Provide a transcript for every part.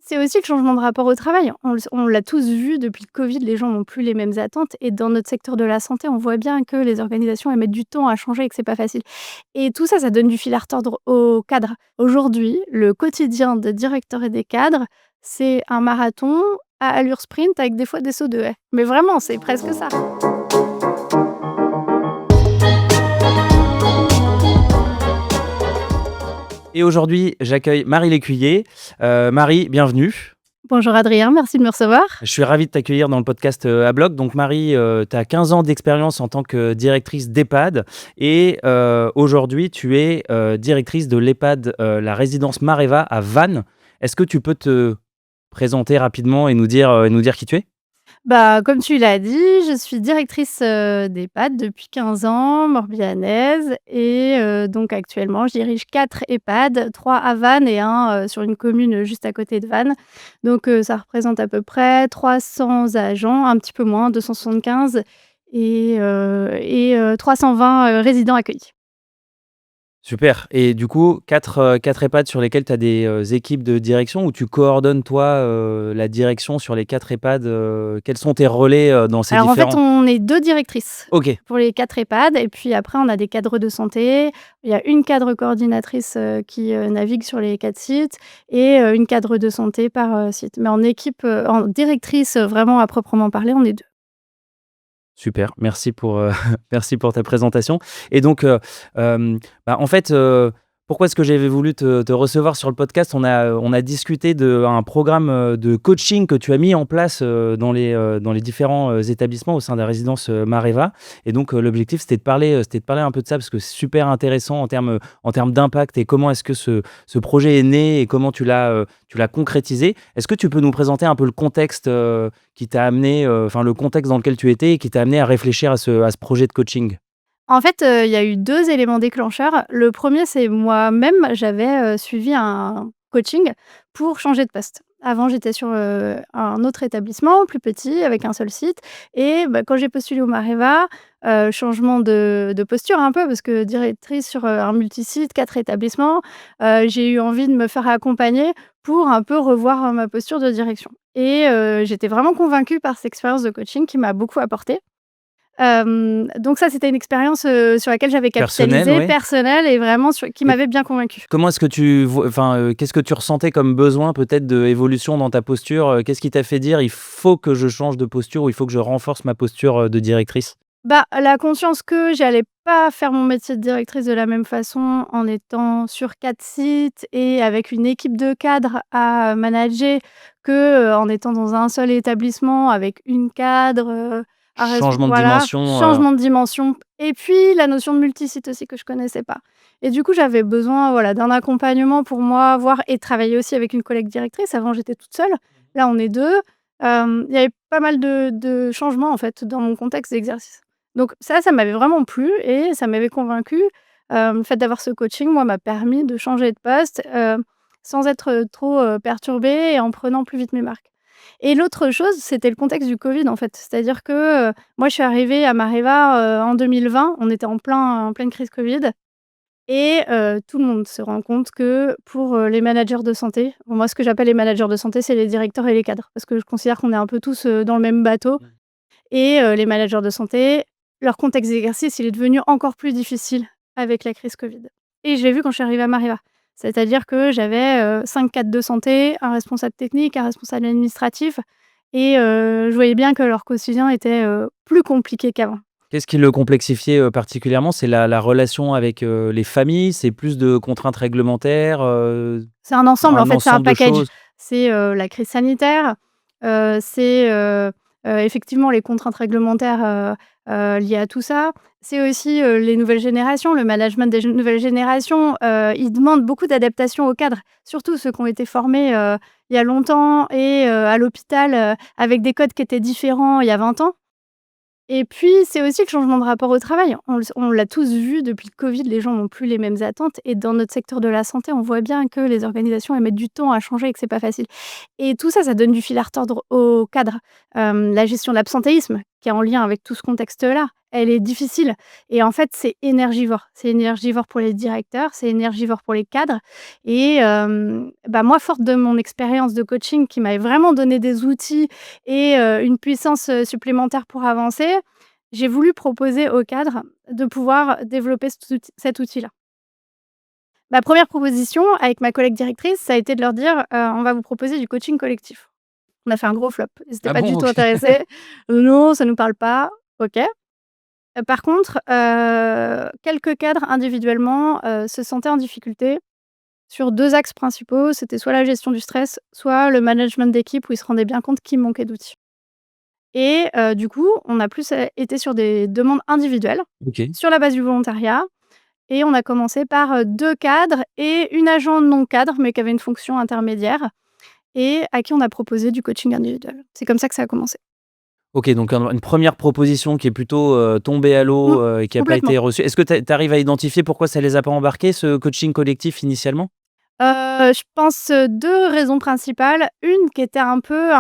C'est aussi le changement de rapport au travail. On l'a tous vu depuis le covid, les gens n'ont plus les mêmes attentes et dans notre secteur de la santé, on voit bien que les organisations, elles mettent du temps à changer et que c'est pas facile et tout ça, ça donne du fil à retordre aux cadres. Aujourd'hui, le quotidien des directeurs et des cadres, c'est un marathon à allure sprint avec des fois des sauts de haie. Mais vraiment, c'est presque ça. Et aujourd'hui, j'accueille Marie Lécuyer. Marie, bienvenue. Bonjour Adrien, merci de me recevoir. Je suis ravi de t'accueillir dans le podcast Abloc. Donc Marie, tu as 15 ans d'expérience en tant que directrice d'EHPAD et aujourd'hui, tu es directrice de l'EHPAD la résidence Mareva à Vannes. Est-ce que tu peux te présenter rapidement et nous dire qui tu es? Bah, comme tu l'as dit, je suis directrice, d'EHPAD depuis 15 ans, morbihanaise et donc actuellement, je dirige 4 EHPAD, 3 à Vannes et un sur une commune juste à côté de Vannes. Donc ça représente à peu près 300 agents, un petit peu moins, 275 et 320, résidents accueillis. Super. Et du coup, 4 EHPAD sur lesquels tu as des équipes de direction où tu coordonnes, toi, la direction sur les 4 EHPAD. Quels sont tes relais dans ces Alors en fait, différents... on est 2 directrices Ok, pour les 4 EHPAD et puis après on a des cadres de santé. Il y a une cadre coordinatrice, qui, navigue sur les 4 sites et une cadre de santé par, site. Mais en équipe, en directrice, vraiment à proprement parler, on est 2. super. Merci pour, merci pour ta présentation. Et donc, en fait, pourquoi est-ce que j'avais voulu te recevoir sur le podcast? On a discuté d'un programme de coaching que tu as mis en place dans les différents établissements au sein de la résidence Mareva. Et donc, l'objectif, c'était de parler un peu de ça parce que c'est super intéressant en termes d'impact et comment est-ce que ce projet est né et comment tu l'as concrétisé. Est-ce que tu peux nous présenter un peu le contexte qui t'a amené, enfin le contexte dans lequel tu étais et qui t'a amené à réfléchir à ce projet de coaching? En fait, il y a eu 2 éléments déclencheurs. Le premier, c'est moi-même, j'avais, suivi un coaching pour changer de poste. Avant, j'étais sur, un autre établissement, plus petit, avec un seul site et bah, quand j'ai postulé au Mareva, changement de posture un peu parce que directrice sur, un multisite, 4 établissements, j'ai eu envie de me faire accompagner pour un peu revoir, ma posture de direction et j'étais vraiment convaincue par cette expérience de coaching qui m'a beaucoup apporté. Donc ça, c'était une expérience, sur laquelle j'avais Personnel, capitalisé, ouais. personnelle et vraiment qui Et m'avait bien convaincue. comment est-ce que tu vois, enfin, qu'est-ce que tu ressentais comme besoin peut-être d'évolution dans ta posture? Qu'est-ce qui t'a fait dire: «Il faut que je change de posture» ou «Il faut que je renforce ma posture, de directrice»? Bah, la conscience que j'allais pas faire mon métier de directrice de la même façon en étant sur 4 sites et avec une équipe de cadres à manager que, en étant dans un seul établissement avec une cadre, Changement de voilà, dimension, changement de dimension et puis la notion de multisite aussi que je connaissais pas et du coup, j'avais besoin, voilà, d'un accompagnement pour moi, voir et travailler aussi avec une collègue directrice. Avant, j'étais toute seule. Là, on est 2. Il y avait pas mal de changements, en fait, dans mon contexte d'exercice. Donc ça m'avait vraiment plu et ça m'avait convaincue. Le fait d'avoir ce coaching, moi, m'a permis de changer de poste, sans être, trop, perturbée et en prenant plus vite mes marques. Et l'autre chose, c'était le contexte du covid, en fait. C'est-à-dire que, moi, je suis arrivée à Mareva, en 2020. On était en pleine crise covid et tout le monde se rend compte que pour, les managers de santé, bon, moi, ce que j'appelle les managers de santé, c'est les directeurs et les cadres parce que je considère qu'on est un peu tous, dans le même bateau et les managers de santé, leur contexte d'exercice, il est devenu encore plus difficile avec la crise covid et je l'ai vu quand je suis arrivée à Mareva. C'est-à-dire que j'avais, 5 cadres de santé, un responsable technique, un responsable administratif et je voyais bien que leur quotidien était, plus compliqué qu'avant. Qu'est-ce qui le complexifiait, particulièrement? C'est la relation avec, les familles? C'est plus de contraintes réglementaires, C'est un ensemble, en un fait, c'est un ensemble de package. choses? C'est, la crise sanitaire, c'est, effectivement les contraintes réglementaires, liées à tout ça. C'est aussi, les nouvelles générations, le management des nouvelles générations, ils demandent beaucoup d'adaptation aux cadres, surtout ceux qui ont été formés, il y a longtemps et à l'hôpital, avec des codes qui étaient différents il y a 20 ans. Et puis, c'est aussi le changement de rapport au travail. On l'a tous vu depuis le covid, les gens n'ont plus les mêmes attentes et dans notre secteur de la santé, on voit bien que les organisations, elles mettent du temps à changer et que c'est pas facile. Et tout ça, ça donne du fil à retordre aux cadres. La gestion de l'absentéisme, qui est en lien avec tout ce contexte-là, elle est difficile et en fait, c'est énergivore. C'est énergivore pour les directeurs, c'est énergivore pour les cadres et moi, forte de mon expérience de coaching qui m'avait vraiment donné des outils et une puissance, supplémentaire pour avancer, j'ai voulu proposer aux cadres de pouvoir développer cet outil-là. Ma première proposition avec ma collègue directrice, ça a été de leur dire: «On va vous proposer du coaching collectif». On a fait un gros flop. Ils étaient Ah pas bon? du tout OK. intéressés. «Non, ça nous parle pas». OK. Par contre, quelques cadres individuellement, se sentaient en difficulté sur 2 axes principaux. C'était soit la gestion du stress, soit le management d'équipe où ils se rendaient bien compte qu'il manquait d'outils et du coup, on a plus, été sur des demandes individuelles, OK. sur la base du volontariat et on a commencé par, 2 cadres et une agent non cadre, mais qui avait une fonction intermédiaire et à qui on a proposé du coaching individuel. C'est comme ça que ça a commencé. OK, donc une première proposition qui est plutôt, tombée à Mmh, l'eau, et qui a pas complètement. été reçue. Est-ce que tu arrives à identifier pourquoi ça les a pas embarqués, ce coaching collectif initialement? Je pense, 2 raisons principales. Une qui était un peu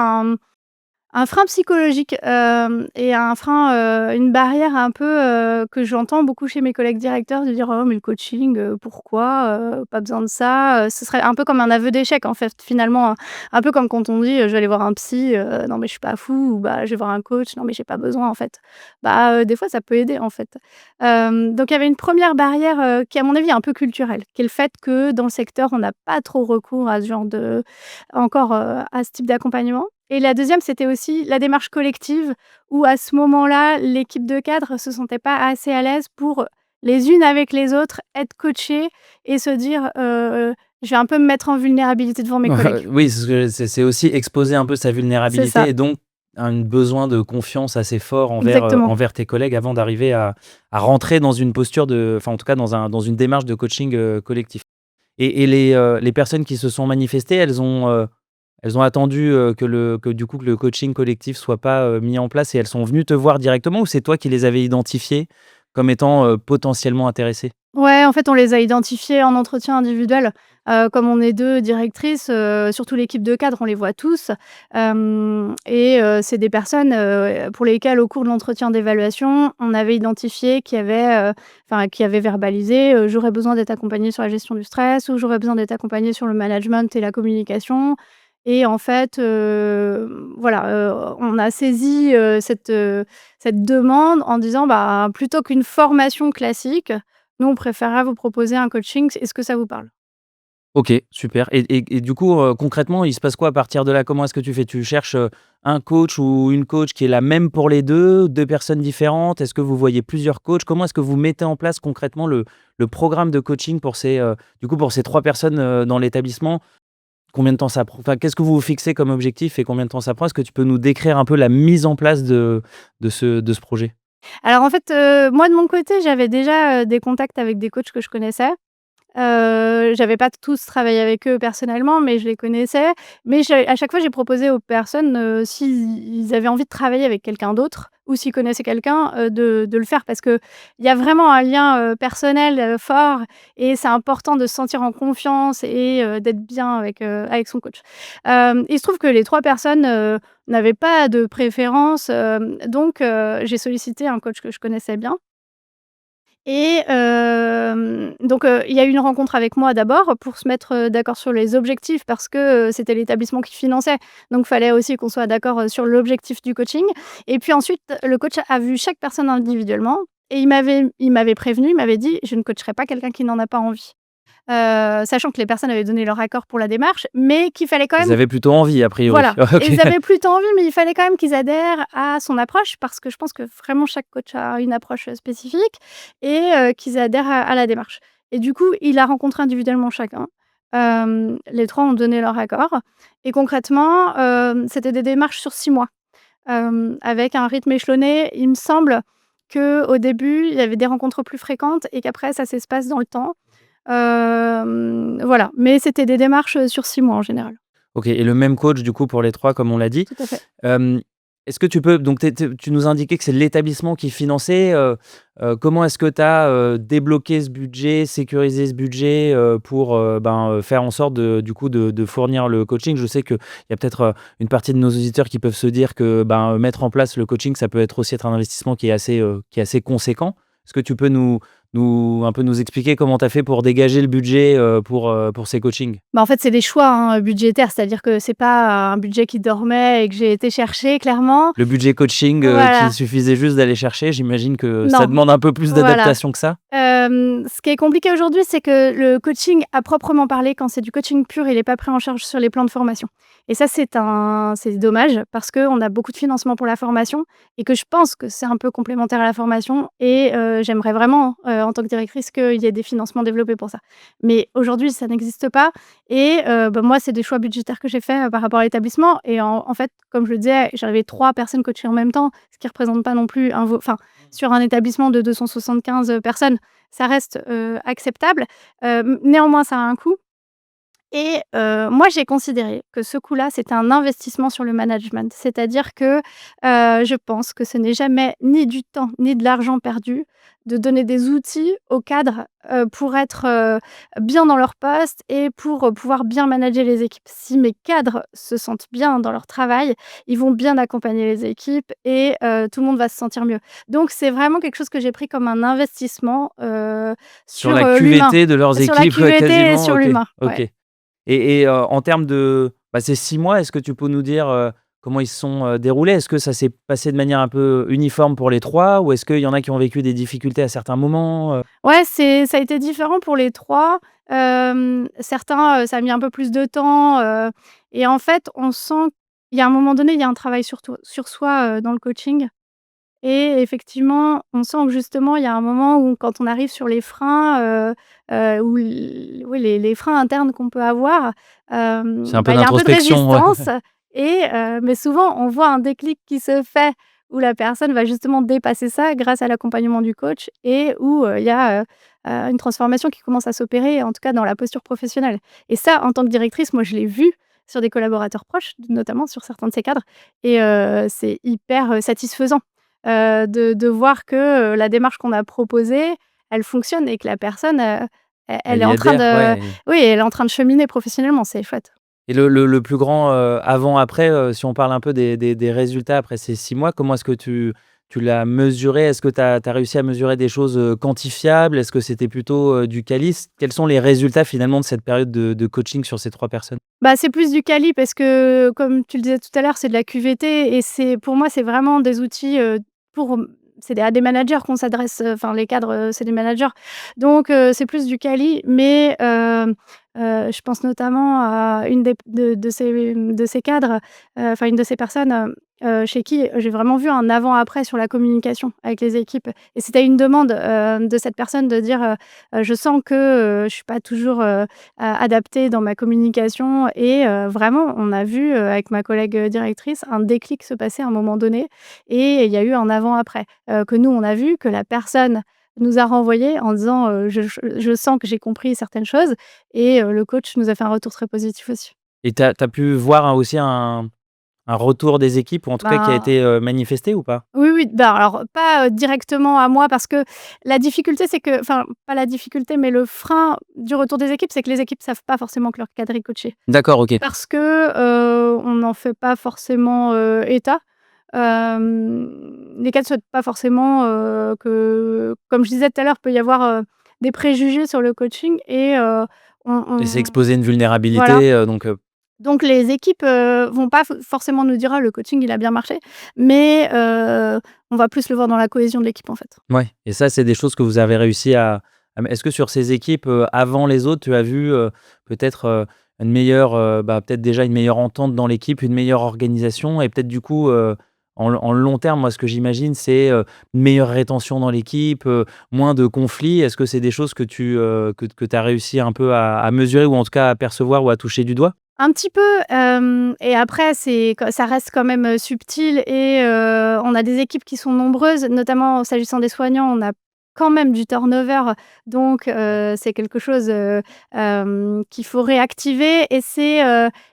un frein psychologique, et un frein, une barrière un peu, que j'entends beaucoup chez mes collègues directeurs de dire: «Oh mais le coaching, pourquoi? Pas besoin de ça». Ce serait un peu comme un aveu d'échec en fait finalement, un peu comme quand on dit: «Je vais aller voir un psy, non mais je suis pas fou» ou bah: «Je vais voir un coach, non mais j'ai pas besoin en fait». Des fois ça peut aider en fait. Donc il y avait une première barrière, qui à mon avis est un peu culturelle, qui est le fait que dans le secteur on n'a pas trop recours à ce genre de encore, à ce type d'accompagnement. Et la deuxième, c'était aussi la démarche collective où à ce moment-là, l'équipe de cadres se sentait pas assez à l'aise pour, les unes avec les autres, être coachées et se dire, «Je vais un peu me mettre en vulnérabilité devant mes collègues». Oui, c'est aussi exposer un peu sa C'est ça, vulnérabilité et donc un besoin de confiance assez fort exactement. envers tes collègues avant d'arriver à rentrer dans une posture enfin, en tout cas, dans une démarche de coaching, collectif. Et les personnes qui se sont manifestées, elles ont attendu, que le coaching collectif soit pas, mis en place et elles sont venues te voir directement ou c'est toi qui les avais identifiées comme étant, potentiellement intéressées? Ouais, en fait, on les a identifiés en entretien individuel. Comme on est 2 directrices, surtout l'équipe de cadre, on les voit tous. C'est des personnes, pour lesquelles au cours de l'entretien d'évaluation, on avait identifié qui avaient verbalisé, «J'aurais besoin d'être accompagnée sur la gestion du stress» ou «J'aurais besoin d'être accompagnée sur le management et la communication» et en fait, on a saisi, cette demande en disant: «Bah, plutôt qu'une formation classique, nous, on préférerait vous proposer un coaching, est-ce que ça vous parle?» OK, super et du coup, concrètement, il se passe quoi à partir de là? Comment est-ce que tu fais? Tu cherches, un coach ou une coach qui est la même pour les deux personnes différentes? Est-ce que vous voyez plusieurs coachs? Comment est-ce que vous mettez en place concrètement le programme de coaching pour ces 3 personnes, dans l'établissement? Combien de temps ça prend? Enfin, qu'est-ce que vous vous fixez comme objectif et combien de temps ça prend? Est-ce que tu peux nous décrire un peu la mise en place de ce projet? Alors en fait, moi de mon côté, j'avais déjà, des contacts avec des coachs que je connaissais. J'avais pas tous travaillé avec eux personnellement, mais je les connaissais. Mais à chaque fois, j'ai proposé aux personnes, s'ils avaient envie de travailler avec quelqu'un d'autre ou s'ils connaissaient quelqu'un, de le faire parce qu'il y a vraiment un lien, personnel, fort et c'est important de se sentir en confiance et d'être bien avec son coach. Il se trouve que les 3 personnes, n'avaient pas de préférence, j'ai sollicité un coach que je connaissais bien et il y a eu une rencontre avec moi d'abord pour se mettre, d'accord sur les objectifs parce que, c'était l'établissement qui finançait. Donc il fallait aussi qu'on soit d'accord, sur l'objectif du coaching et puis ensuite, le coach a vu chaque personne individuellement et il m'avait prévenu, il m'avait dit: «Je ne coacherai pas quelqu'un qui n'en a pas envie». Sachant que les personnes avaient donné leur accord pour la démarche, mais qu'il fallait quand Ils même avaient plutôt envie a priori? voilà, OK. ils avaient plutôt envie, mais il fallait quand même qu'ils adhèrent à son approche parce que je pense que vraiment chaque coach a une approche, spécifique et qu'ils adhèrent à la démarche et du coup, il a rencontré individuellement chacun. Les 3 ont donné leur accord et concrètement, c'était des démarches sur 6 mois, avec un rythme échelonné. Il me semble qu'au début, il y avait des rencontres plus fréquentes et qu'après ça s'espace dans le temps. Voilà, mais c'était des démarches, sur 6 mois en général. OK et le même coach du coup pour les 3 comme on l'a dit. Tout à fait. Hem, Est-ce que tu peux donc tu nous indiquais que c'est l'établissement qui finançait, comment est-ce que tu as, débloqué ce budget, sécurisé ce budget, pour, faire en sorte du coup de fournir le coaching? Je sais qu'il y a peut-être, une partie de nos auditeurs qui peuvent se dire que, mettre en place le coaching, ça peut être aussi être un investissement qui est assez conséquent. Est-ce que tu peux nous expliquer comment tu as fait pour dégager le budget, pour ces coachings? Bah, en fait, c'est des choix, hein, budgétaires, c'est-à-dire que c'est pas un budget qui dormait et que j'ai été chercher clairement. Le budget coaching, qu'il Voilà. suffisait juste d'aller chercher, j'imagine que ça Non, demande un peu plus voilà. d'adaptation que ça? Ce qui est compliqué aujourd'hui, c'est que le coaching à proprement parler, quand c'est du coaching pur, il est pas pris en charge sur les plans de formation et ça, c'est dommage parce qu'on a beaucoup de financement pour la formation et que je pense que c'est un peu complémentaire à la formation et j'aimerais vraiment, en tant que directrice, qu'il y ait des financements développés pour ça. Mais aujourd'hui, ça n'existe pas et moi, c'est des choix budgétaires que j'ai faits, par rapport à l'établissement et en fait, comme je le disais, j'avais 3 personnes coachées en même temps, ce qui représente pas non plus sur un établissement de 275 personnes, ça reste, acceptable. Néanmoins, ça a un coût et moi, j'ai considéré que ce coût-là, c'était un investissement sur le management. C'est-à-dire que, je pense que ce n'est jamais ni du temps, ni de l'argent perdu de donner des outils aux cadres, pour être, bien dans leur poste et pour, pouvoir bien manager les équipes. Si mes cadres se sentent bien dans leur travail, ils vont bien accompagner les équipes et tout le monde va se sentir mieux. Donc c'est vraiment quelque chose que j'ai pris comme un investissement, Sur sur, la l'humain, QVT de leurs sur la équipes, QVT et quasiment? sur OK, l'humain, OK. ouais. En termes de ces 6 mois, est-ce que tu peux nous dire, comment ils se sont, déroulés? Est-ce que ça s'est passé de manière un peu uniforme pour les 3 ou est-ce qu'il y en a qui ont vécu des difficultés à certains moments? Ouais, ça a été différent pour les 3. Certains, ça a mis un peu plus de temps, et en fait, on sent qu'il y a un moment donné, il y a un travail sur soi, dans le coaching et effectivement, on sent que justement, il y a un moment où quand on arrive sur les freins, ou oui, les freins internes qu'on peut avoir, C'est un peu il y a un peu de d'introspection, ouais. résistance et mais souvent, on voit un déclic qui se fait où la personne va justement dépasser ça grâce à l'accompagnement du coach et où, il y a, une transformation qui commence à s'opérer, en tout cas dans la posture professionnelle et ça, en tant que directrice, moi, je l'ai vu sur des collaborateurs proches, notamment sur certains de ces cadres et c'est hyper, satisfaisant, de voir que, la démarche qu'on a proposée, elle fonctionne et que la personne, elle Elle est y en train adhère, de ouais. oui, elle est en train de cheminer professionnellement, c'est chouette. Et le plus grand, avant-après, si on parle un peu des résultats après ces 6 mois, comment est-ce que tu l'as mesuré? Est-ce que tu as réussi à mesurer des choses, quantifiables? Est-ce que c'était plutôt, du qualis? Quels sont les résultats finalement de cette période de coaching sur ces 3 personnes? Bah, c'est plus du quali parce que, comme tu le disais tout à l'heure, c'est de la QVT et c'est pour moi, c'est vraiment des outils, pour, c'est à des managers qu'on s'adresse, enfin les cadres, c'est des managers. Donc c'est plus du quali, mais je pense notamment à une des de ces cadres, enfin une de ces personnes, chez qui j'ai vraiment vu un avant-après sur la communication avec les équipes et c'était une demande, de cette personne de dire, «Je sens que, je suis pas toujours, adaptée dans ma communication» et vraiment on a vu, avec ma collègue, directrice, un déclic se passer à un moment donné et il y a eu un avant-après, que nous on a vu, que la personne nous a renvoyé en disant, «Je sens que j'ai compris certaines choses» et le coach nous a fait un retour très positif aussi. Et tu as pu voir aussi un retour des équipes ou en tout cas qui a Ben été, manifesté ou pas? oui, oui, bah, alors pas, directement à moi parce que la difficulté c'est que enfin pas la difficulté, mais le frein du retour des équipes, c'est que les équipes savent pas forcément que leur cadre est coaché. D'accord, OK. Parce que, on n'en fait pas forcément, état. Les cadres souhaitent pas forcément, que comme je disais tout à l'heure, peut y avoir, des préjugés sur le coaching et Et c'est on exposer une voilà. vulnérabilité, Donc les équipes, vont pas forcément nous dire: «Ah le coaching il a bien marché», mais on va plus le voir dans la cohésion de l'équipe en fait. ouais, et ça, c'est des choses que vous avez réussi est-ce que sur ces équipes, avant les autres, tu as vu, peut-être, une meilleure, peut-être déjà une meilleure entente dans l'équipe, une meilleure organisation et peut-être du coup, en long terme, moi, ce que j'imagine, c'est, une meilleure rétention dans l'équipe, moins de conflits. Est-ce que c'est des choses que tu as réussi un peu à mesurer ou en tout cas à percevoir ou à toucher du doigt? Un petit peu, et après ça reste quand même, subtil et on a des équipes qui sont nombreuses, notamment s'agissant des soignants, on a quand même du turnover, donc Ouais. c'est quelque chose, qu'il faut réactiver et c'est,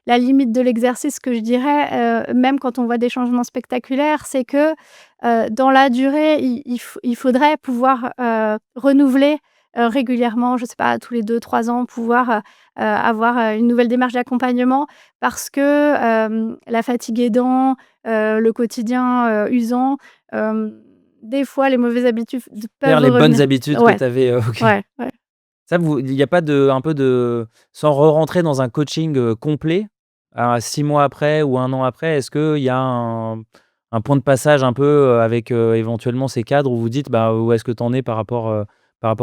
la limite de l'exercice que je dirais, même quand on voit des changements spectaculaires, c'est que, dans la durée, il faudrait pouvoir, renouveler, régulièrement, je sais pas, tous les 2 3 ans, pouvoir, avoir, une nouvelle démarche d'accompagnement parce que, la fatigue aidant, le quotidien, usant, des fois les mauvaises habitudes Faire peuvent les bonnes revenir. habitudes que Ouais, tu avais, OK. ouais, ouais. Ça vous il y a pas de un peu de sans re-rentrer dans un coaching, complet, à 6 mois après ou 1 an après, est-ce qu'il y a un point de passage un peu, avec, éventuellement ces cadres où vous dites, bah, où est-ce que tu en es par rapport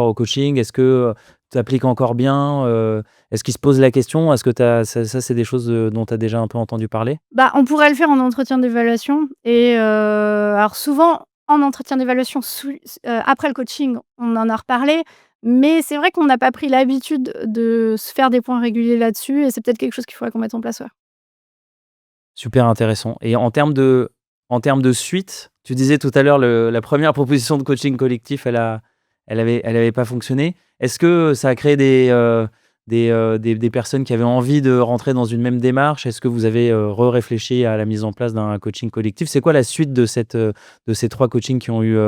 au coaching? Est-ce que, tu appliques encore bien? Est-ce qu'ils se posent la question? Est-ce que tu ça c'est des choses, dont tu as déjà un peu entendu parler? Bah, on pourrait le faire en entretien d'évaluation et alors souvent en entretien d'évaluation après le coaching, on en a reparlé, mais c'est vrai qu'on n'a pas pris l'habitude de se faire des points réguliers là-dessus et c'est peut-être quelque chose qu'il faudrait qu'on mette en place, ouais. Super intéressant et en termes de suite, tu disais tout à l'heure la première proposition de coaching collectif, elle avait pas fonctionné. Est-ce que ça a créé des personnes qui avaient envie de rentrer dans une même démarche? Est-ce que vous avez, réfléchi à la mise en place d'un coaching collectif? C'est quoi la suite de ces 3 coachings qui ont eu,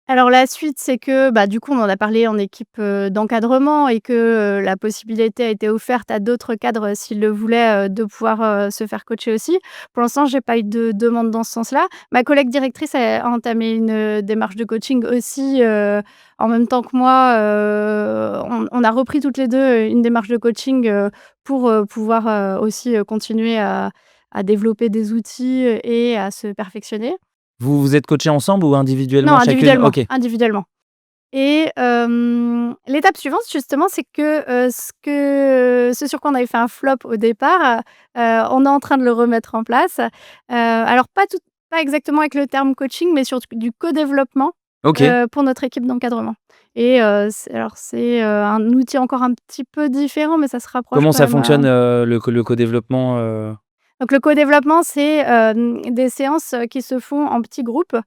Alors la suite, c'est que, bah, du coup, on en a parlé en équipe, d'encadrement et que, la possibilité a été offerte à d'autres cadres, s'ils le voulaient, de pouvoir, se faire coacher aussi. Pour l'instant, j'ai pas eu de demande dans ce sens-là. Ma collègue directrice a entamé une, démarche de coaching aussi, en même temps que moi, on a repris toutes les 2 une démarche de coaching, pour, pouvoir, aussi, continuer à développer des outils, et à se perfectionner. vous vous êtes coachés ensemble ou Non, individuellement chacune? individuellement, OK. individuellement. Et l'étape suivante justement, c'est que, ce sur quoi on avait fait un flop au départ, on est en train de le remettre en place. Alors pas exactement avec le terme coaching, mais sur du co-développement, OK. pour notre équipe d'encadrement et c'est un outil encore un petit peu différent, mais ça se rapproche Comment quand ça même, fonctionne, le codéveloppement, donc le co-développement, c'est, des séances, qui se font en petits groupes,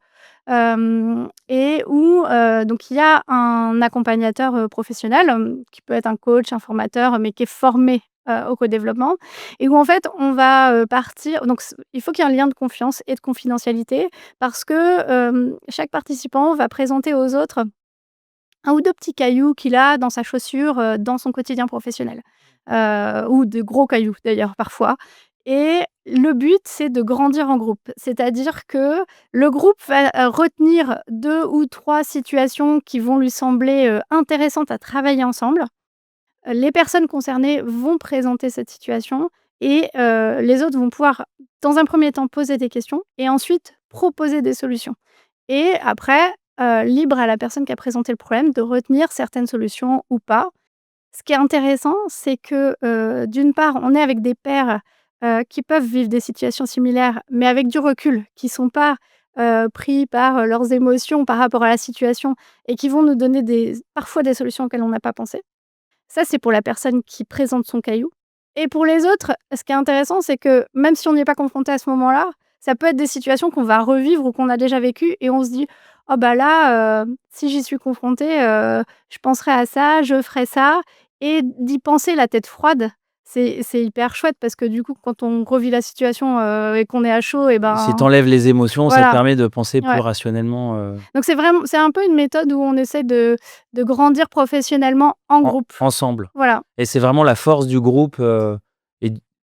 et où, donc il y a un accompagnateur, professionnel, qui peut être un coach, un formateur, mais qui est formé, au co-développement et où en fait on va, partir donc il faut qu'il y ait un lien de confiance et de confidentialité parce que, chaque participant va présenter aux autres un ou 2 petits cailloux qu'il a dans sa chaussure, dans son quotidien professionnel, ou de gros cailloux d'ailleurs parfois et le but, c'est de grandir en groupe. C'est-à-dire que le groupe va, retenir 2 ou 3 situations qui vont lui sembler, intéressantes à travailler ensemble. Les personnes concernées vont présenter cette situation et les autres vont pouvoir, dans un premier temps, poser des questions et ensuite proposer des solutions. Et après, libre à la personne qui a présenté le problème de retenir certaines solutions ou pas. Ce qui est intéressant, c'est que, d'une part, on est avec des pairs, qui peuvent vivre des situations similaires, mais avec du recul, qui sont pas, pris par, leurs émotions par rapport à la situation et qui vont nous donner parfois des solutions auxquelles on n'a pas pensé. Ça, c'est pour la personne qui présente son caillou et pour les autres, ce qui est intéressant, c'est que même si on n'y est pas confronté à ce moment-là, ça peut être des situations qu'on va revivre ou qu'on a déjà vécues et on se dit: «Oh bah là, si j'y suis confrontée, je penserai à ça, je ferai ça» et d'y penser la tête froide, c'est hyper chouette parce que du coup, quand on revit la situation, et qu'on est à chaud et si tu ben enlèves les émotions, ça te voilà, permet de penser plus ouais. rationnellement, Donc c'est un peu une méthode où on essaie de grandir professionnellement en groupe. ensemble. Voilà. Et c'est vraiment la force du groupe, et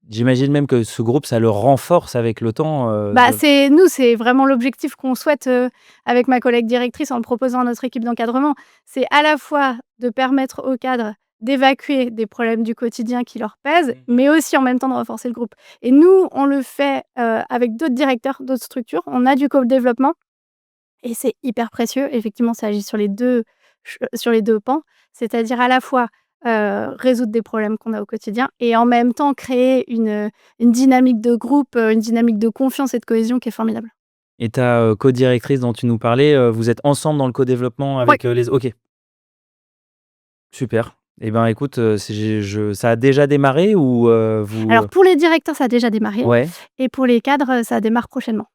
j'imagine même que ce groupe, ça le renforce avec le temps, Bah, de c'est vraiment l'objectif qu'on souhaite, avec ma collègue directrice en le proposant à notre équipe d'encadrement. C'est à la fois de permettre aux cadres d'évacuer des problèmes du quotidien qui leur pèsent, Mmh. mais aussi en même temps de renforcer le groupe et nous, on le fait, avec d'autres directeurs, d'autres structures. On a du co-développement et c'est hyper précieux. Effectivement, ça agit sur les 2 pans, c'est-à-dire à la fois, résoudre des problèmes qu'on a au quotidien et en même temps créer une dynamique de groupe, une dynamique de confiance et de cohésion qui est formidable. Et ta, codirectrice dont tu nous parlais, vous êtes ensemble dans le co-développement Ouais. avec, les OK, super. Et ben, écoute, c'est je ça a déjà démarré ou, vous, Alors pour les directeurs, ça a déjà démarré ouais, et pour les cadres, ça démarre prochainement.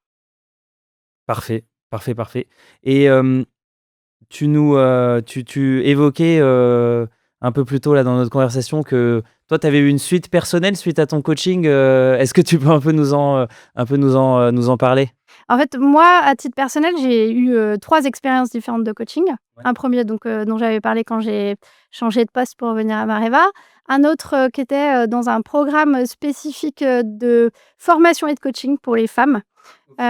parfait, parfait, parfait et tu évoquais un peu plus tôt là dans notre conversation que toi, tu avais eu une suite personnelle suite à ton coaching. Est-ce que tu peux nous en parler? En fait, moi, à titre personnel, j'ai eu, 3 expériences différentes de coaching. Ouais. Un premier donc dont j'avais parlé quand j'ai changé de poste pour revenir à Mareva. Un autre, qui était, dans un programme spécifique, de formation et de coaching pour les femmes. Où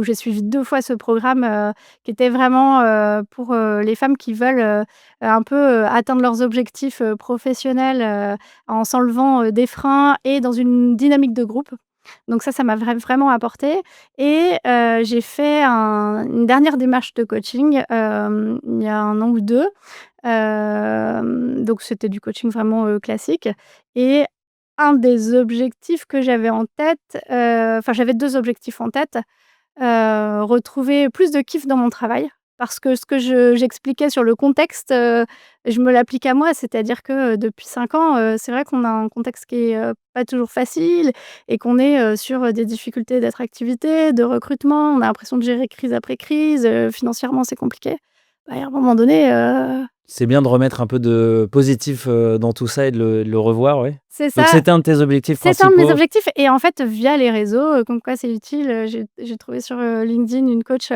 j'ai suivi 2 fois ce programme, qui était vraiment, pour, les femmes qui veulent, un peu, atteindre leurs objectifs, professionnels, en s'enlevant, des freins et dans une dynamique de groupe. Donc ça m'a vraiment apporté et j'ai fait une dernière démarche de coaching, il y a 1 an ou 2. Donc c'était du coaching vraiment, classique et un des objectifs que j'avais en tête, enfin j'avais 2 objectifs en tête, retrouver plus de kiff dans mon travail. Parce que ce que j'expliquais sur le contexte, je me l'applique à moi. C'est-à-dire que, depuis 5 ans, c'est vrai qu'on a un contexte qui est, pas toujours facile et qu'on est, sur, des difficultés d'attractivité, de recrutement. On a l'impression de gérer crise après crise, financièrement c'est compliqué. Bah, à un moment donné, C'est bien de remettre un peu de positif, dans tout ça et de le revoir, ouais. c'est Donc ça. c'était un de tes objectifs C'est un de mes principaux? objectifs et en fait, via les réseaux, comme quoi c'est utile, j'ai trouvé sur, LinkedIn une coach,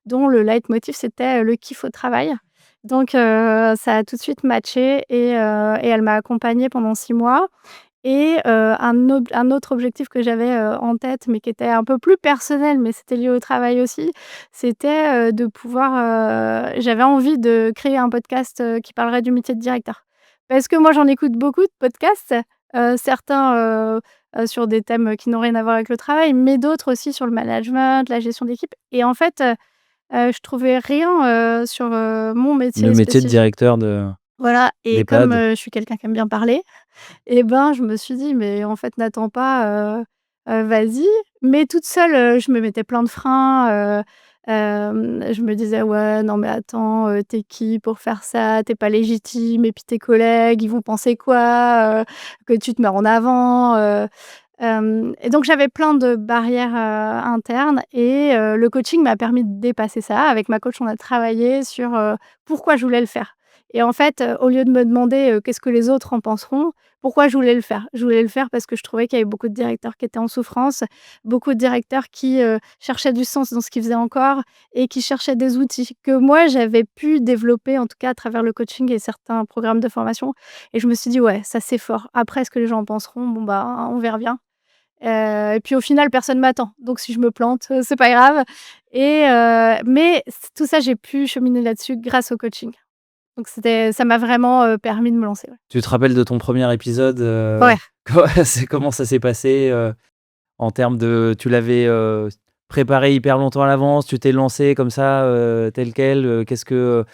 dont le leitmotiv c'était, le kiff au travail. Donc ça a tout de suite matché et elle m'a accompagnée pendant 6 mois et un autre objectif que j'avais, en tête, mais qui était un peu plus personnel, mais c'était lié au travail aussi, c'était, de pouvoir, j'avais envie de créer un podcast, qui parlerait du métier de directeur. Parce que moi, j'en écoute beaucoup de podcasts, certains, sur des thèmes qui n'ont rien à voir avec le travail, mais d'autres aussi sur le management, la gestion d'équipe et en fait, je trouvais rien, sur, mon Le métier métier de spécifique. directeur de Voilà et comme, d'EHPAD? je suis quelqu'un qui aime bien parler et ben, je me suis dit: «Mais en fait, n'attends pas, vas-y». Mais toute seule, je me mettais plein de freins, je me disais: «Ouais, non mais attends, tu qui pour faire ça? T'es pas légitime et puis tes collègues, ils vont penser quoi, que tu te mets en avant?» Et donc j'avais plein de barrières, internes et le coaching m'a permis de dépasser ça. Avec ma coach, on a travaillé sur, pourquoi je voulais le faire et en fait, au lieu de me demander, qu'est-ce que les autres en penseront, pourquoi je voulais le faire? Je voulais le faire parce que je trouvais qu'il y avait beaucoup de directeurs qui étaient en souffrance, beaucoup de directeurs qui, cherchaient du sens dans ce qu'ils faisaient encore et qui cherchaient des outils que moi j'avais pu développer, en tout cas à travers le coaching et certains programmes de formation et je me suis dit: «Ouais, ça c'est fort. Après ce que les gens en penseront, bon bah, on verra bien». Et puis au final, personne m'attend. Donc si je me plante, c'est pas grave mais tout ça, j'ai pu cheminer là-dessus grâce au coaching. Donc ça m'a vraiment, permis de me lancer, ouais. Tu te rappelles de ton premier épisode, Ouais. comment ça s'est passé, en termes de tu l'avais, préparé hyper longtemps à l'avance, tu t'es lancé comme ça, tel quel, qu'est-ce que,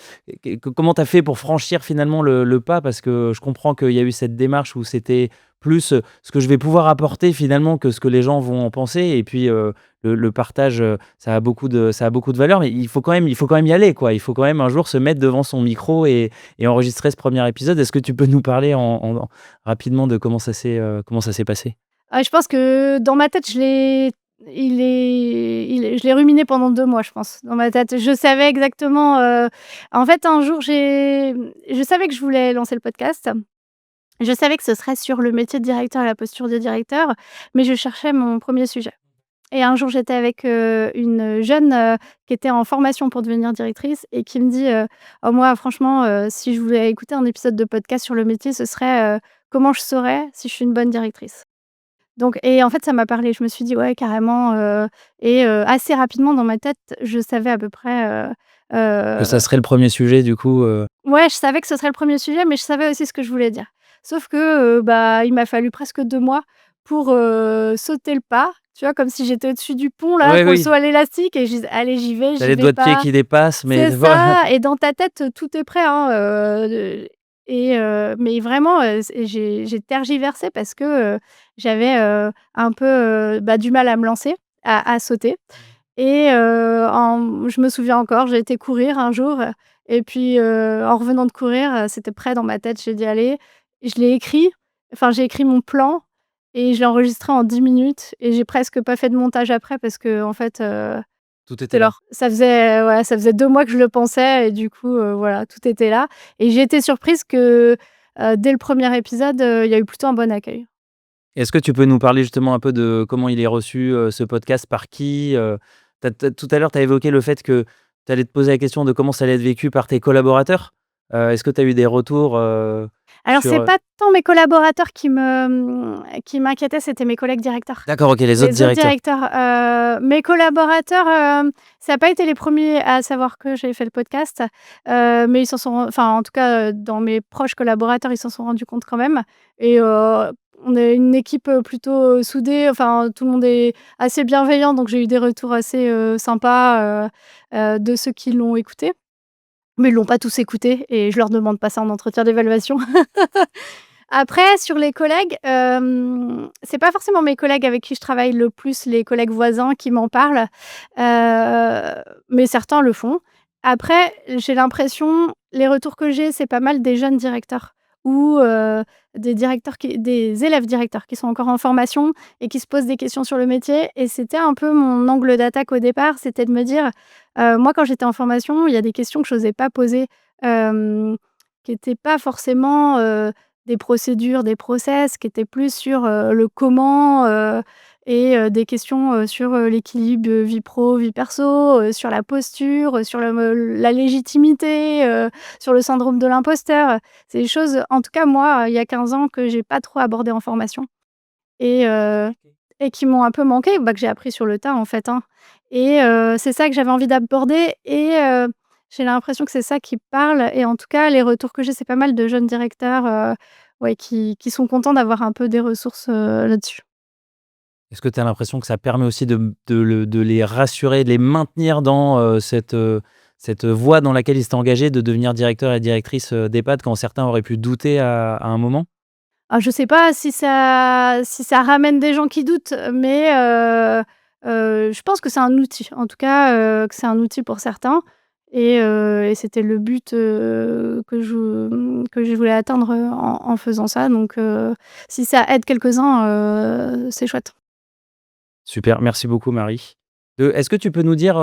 comment tu as fait pour franchir finalement le pas? Parce que je comprends qu'il y a eu cette démarche où c'était plus, ce que je vais pouvoir apporter finalement que ce que les gens vont en penser et puis, le partage, ça a beaucoup de valeur, mais il faut quand même y aller quoi. Il faut quand même un jour se mettre devant son micro et enregistrer ce premier épisode. Est-ce que tu peux nous parler rapidement de comment ça s'est passé? Ah, je pense que dans ma tête, je l'ai ruminé pendant 2 mois, je pense, dans ma tête. Je savais exactement, en fait, un jour, je savais que je voulais lancer le podcast. Je savais que ce serait sur le métier de directeur et la posture de directeur, mais je cherchais mon premier sujet. Et un jour, j'étais avec, une jeune, qui était en formation pour devenir directrice et qui me dit, «Oh moi franchement, si je voulais écouter un épisode de podcast sur le métier, ce serait, comment je saurais si je suis une bonne directrice?» Donc et en fait, ça m'a parlé. Je me suis dit: «Ouais, carrément», assez rapidement dans ma tête, je savais à peu près, Que ça serait le premier sujet du coup, ouais, je savais que ce serait le premier sujet, mais je savais aussi ce que je voulais dire. Sauf que, bah, il m'a fallu presque 2 mois pour, sauter le pas, tu vois? Comme si j'étais au-dessus du pont là, oui, pour le oui, saut à l'élastique et je disais: «Allez, tu as j'y les vais doigts de pied pas». qui dépassent, mais C'est voilà. ça et dans ta tête, tout est prêt, hein, mais vraiment, j'ai tergiversé parce que, j'avais, un peu, bah, du mal à me lancer, à sauter. Et je me souviens encore, j'ai été courir un jour, et puis, en revenant de courir, c'était prêt dans ma tête. J'ai dit: «Allez», je l'ai écrit, enfin, j'ai écrit mon plan et je l'ai enregistré en 10 minutes et j'ai presque pas fait de montage après parce qu'en fait, Tout était C'est là. l'or. Ça faisait 2 mois que je le pensais et du coup, voilà, tout était là et j'ai été surprise que, dès le premier épisode, il y a eu plutôt un bon accueil. Est-ce que tu peux nous parler justement un peu de comment il est reçu, ce podcast, par qui? Tu tout à l'heure, tu as évoqué le fait que tu allais te poser la question de comment ça allait être vécu par tes collaborateurs. Est-ce que tu as eu des retours, Alors sur, c'est pas tant mes collaborateurs qui m'inquiétaient, c'était mes collègues directeurs. d'accord, OK, les autres Les autres directeurs. directeurs, mes collaborateurs, ça a pas été les premiers à savoir que j'avais fait le podcast, mais ils s'en sont enfin, en tout cas, dans mes proches collaborateurs, ils s'en sont rendus compte quand même et on est une équipe, plutôt, soudée, enfin, tout le monde est assez bienveillant, donc j'ai eu des retours assez, sympas, de ceux qui l'ont écouté. Mais ils l'ont pas tous écouté et je leur demande pas ça en entretien d'évaluation. Après sur les collègues, c'est pas forcément mes collègues avec qui je travaille le plus, les collègues voisins qui m'en parlent, mais certains le font. Après, j'ai l'impression les retours que j'ai, c'est pas mal des jeunes directeurs ou des élèves directeurs qui sont encore en formation et qui se posent des questions sur le métier et c'était un peu mon angle d'attaque au départ, c'était de me dire, moi quand j'étais en formation, il y a des questions que j'osais pas poser, qui étaient pas forcément, des procédures, des process qui étaient plus sur, le comment, et des questions, sur, l'équilibre, vie pro, vie perso, sur la posture, sur la légitimité, sur le syndrome de l'imposteur. C'est des choses, en tout cas moi, il y a 15 ans que j'ai pas trop abordées en formation et heu et qui m'ont un peu manqué, bah, que j'ai appris sur le tas en fait, hein et c'est ça que j'avais envie d'aborder et j'ai l'impression que c'est ça qui parle et en tout cas les retours que j'ai, c'est pas mal de jeunes directeurs, ouais qui sont contents d'avoir un peu des ressources, là-dessus. Est-ce que tu as l'impression que ça permet aussi de les rassurer, de les maintenir dans, cette voie dans laquelle ils s'étaient engagés, de devenir directeur et directrice, d'EHPAD, quand certains auraient pu douter à un moment? Ah, je sais pas si ça ramène des gens qui doutent, mais je pense que c'est un outil. En tout cas, que c'est un outil pour certains et c'était le but, que je voulais atteindre, en faisant ça donc si ça aide quelques-uns, c'est chouette. Super, merci beaucoup Marie. Est-ce que tu peux nous dire,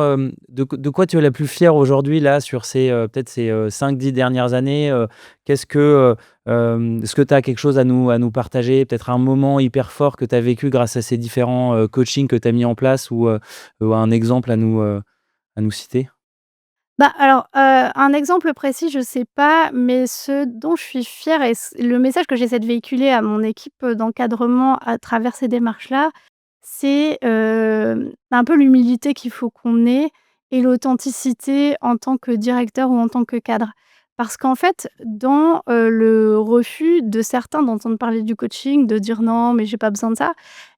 de quoi tu es la plus fière aujourd'hui là sur ces, peut-être ces, 5-10 dernières années? Qu'est-ce que, est-ce que tu as quelque chose à nous partager? Peut-être un moment hyper fort que tu as vécu grâce à ces différents, coachings que tu as mis en place ou un exemple à nous citer? Bah, alors, un exemple précis, je sais pas, mais ce dont je suis fière et le message que j'essaie de véhiculer à mon équipe, d'encadrement à travers ces démarches-là, c'est, un peu l'humilité qu'il faut qu'on ait et l'authenticité en tant que directeur ou en tant que cadre. Parce qu'en fait, dans, le refus de certains d'entendre parler du coaching, de dire: «Non, mais j'ai pas besoin de ça»,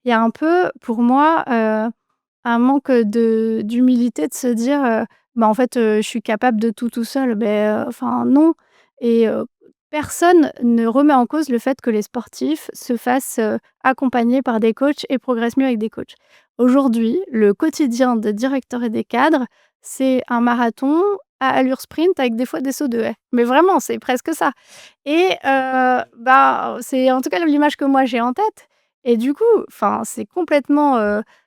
il y a un peu, pour moi, un manque d'humilité de se dire, «Bah, en fait, je suis capable de tout, tout seul». Beh, enfin non et personne ne remet en cause le fait que les sportifs se fassent, accompagner par des coachs et progressent mieux avec des coachs. Aujourd'hui, le quotidien des directeurs et des cadres, c'est un marathon à allure sprint avec des fois des sauts de haie. Mais vraiment, c'est presque ça et bah, c'est en tout cas l'image que moi j'ai en tête et du coup, enfin, c'est complètement,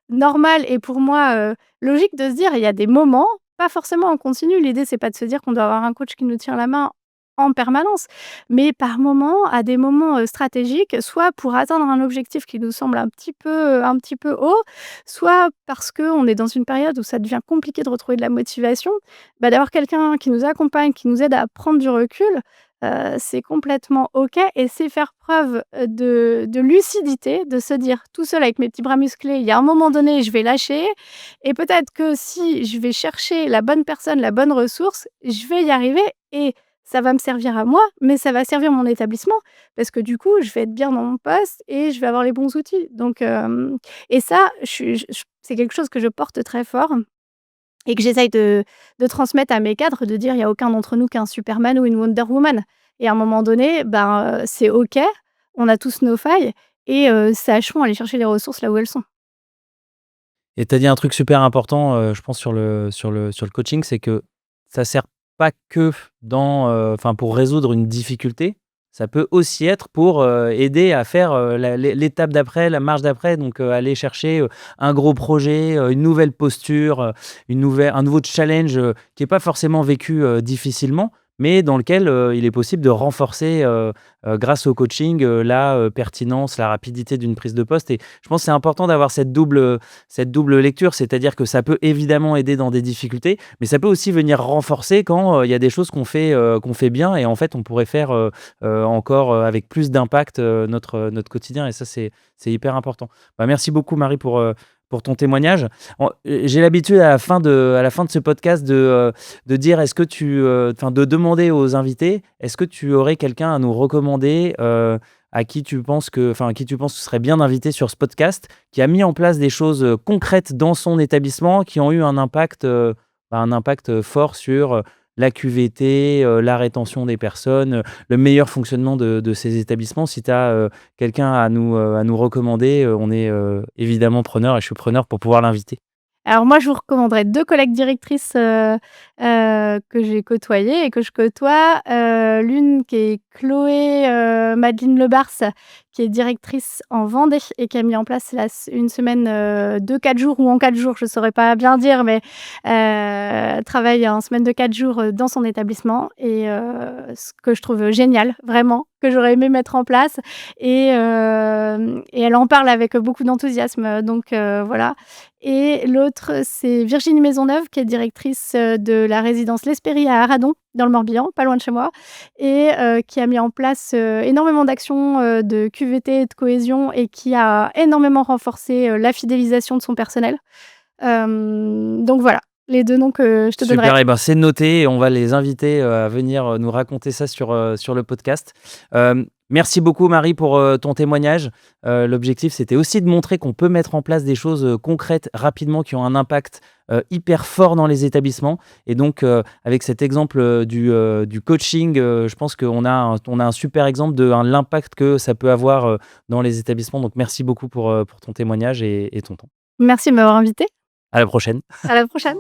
normal et pour moi, logique de se dire: «Il y a des moments», pas forcément en continu, l'idée c'est pas de se dire qu'on doit avoir un coach qui nous tient la main en permanence, mais par moments, à des moments, stratégiques, soit pour atteindre un objectif qui nous semble un petit peu haut, soit parce qu'on est dans une période où ça devient compliqué de retrouver de la motivation, bah, d'avoir quelqu'un qui nous accompagne, qui nous aide à prendre du recul, c'est complètement OK et c'est faire preuve, de lucidité, de se dire: «Tout seul avec mes petits bras musclés, il y a un moment donné, je vais lâcher et peut-être que si je vais chercher la bonne personne, la bonne ressource, je vais y arriver et ça va me servir à moi, mais ça va servir mon établissement parce que du coup, je vais être bien dans mon poste et je vais avoir les bons outils». Donc et ça, je c'est quelque chose que je porte très fort et que j'essaye de transmettre à mes cadres, de dire: «Il y a aucun d'entre nous qui est un Superman ou une Wonder Woman» et à un moment donné, ben, c'est OK, on a tous nos failles et sachons aller chercher les ressources là où elles sont. Et tu as dit un truc super important, je pense sur le coaching, c'est que ça sert pas que dans, enfin pour résoudre une difficulté, ça peut aussi être pour, aider à faire, l'étape d'après, la marche d'après, donc aller chercher, un gros projet, une nouvelle posture, un nouveau challenge, qui est pas forcément vécu, difficilement, mais dans lequel, il est possible de renforcer, grâce au coaching, la, pertinence, la rapidité d'une prise de poste et je pense que c'est important d'avoir cette double lecture. C'est-à-dire que ça peut évidemment aider dans des difficultés, mais ça peut aussi venir renforcer quand, il y a des choses qu'on fait bien et en fait on pourrait faire, encore, avec plus d'impact, notre quotidien et ça c'est hyper important. Bah, merci beaucoup Marie pour ton témoignage. J'ai l'habitude à la fin de ce podcast de dire de demander aux invités, est-ce que tu aurais quelqu'un à nous recommander, à qui tu penses que ce serait bien d'inviter sur ce podcast, qui a mis en place des choses, concrètes dans son établissement, qui ont eu un impact fort sur, la QVT, la rétention des personnes, le meilleur fonctionnement de ces établissements. Si tu as, quelqu'un à nous recommander, on est, évidemment preneur et je suis preneur pour pouvoir l'inviter. Alors moi, je vous recommanderais 2 collègues directrices, que j'ai côtoyées et que je côtoie. L'une qui est Chloé, Madeline Lebars, qui est directrice en Vendée et qui a mis en place une semaine, de 4 jours ou en 4 jours, je ne saurais pas bien dire, mais elle travaille en semaine de 4 jours, dans son établissement et ce que je trouve génial, vraiment, que j'aurais aimé mettre en place et elle en parle avec beaucoup d'enthousiasme, donc voilà. Et l'autre, c'est Virginie Maisonneuve, qui est directrice, de la résidence L'Espérie à Arradon, dans le Morbihan, pas loin de chez moi et qui a mis en place, énormément d'actions, de QVT et de cohésion et qui a énormément renforcé, la fidélisation de son personnel. Donc voilà, les 2 noms que je te donnerai. Super et ben, c'est noté et on va les inviter, à venir, nous raconter ça sur le podcast. Merci beaucoup Marie pour, ton témoignage. L'objectif, c'était aussi de montrer qu'on peut mettre en place des choses, concrètes rapidement qui ont un impact, hyper fort dans les établissements et donc avec cet exemple, du coaching, je pense qu'on a un super exemple de l'impact que ça peut avoir, dans les établissements. Donc merci beaucoup pour ton témoignage et ton temps. Merci de m'avoir invitée. À la prochaine. À la prochaine.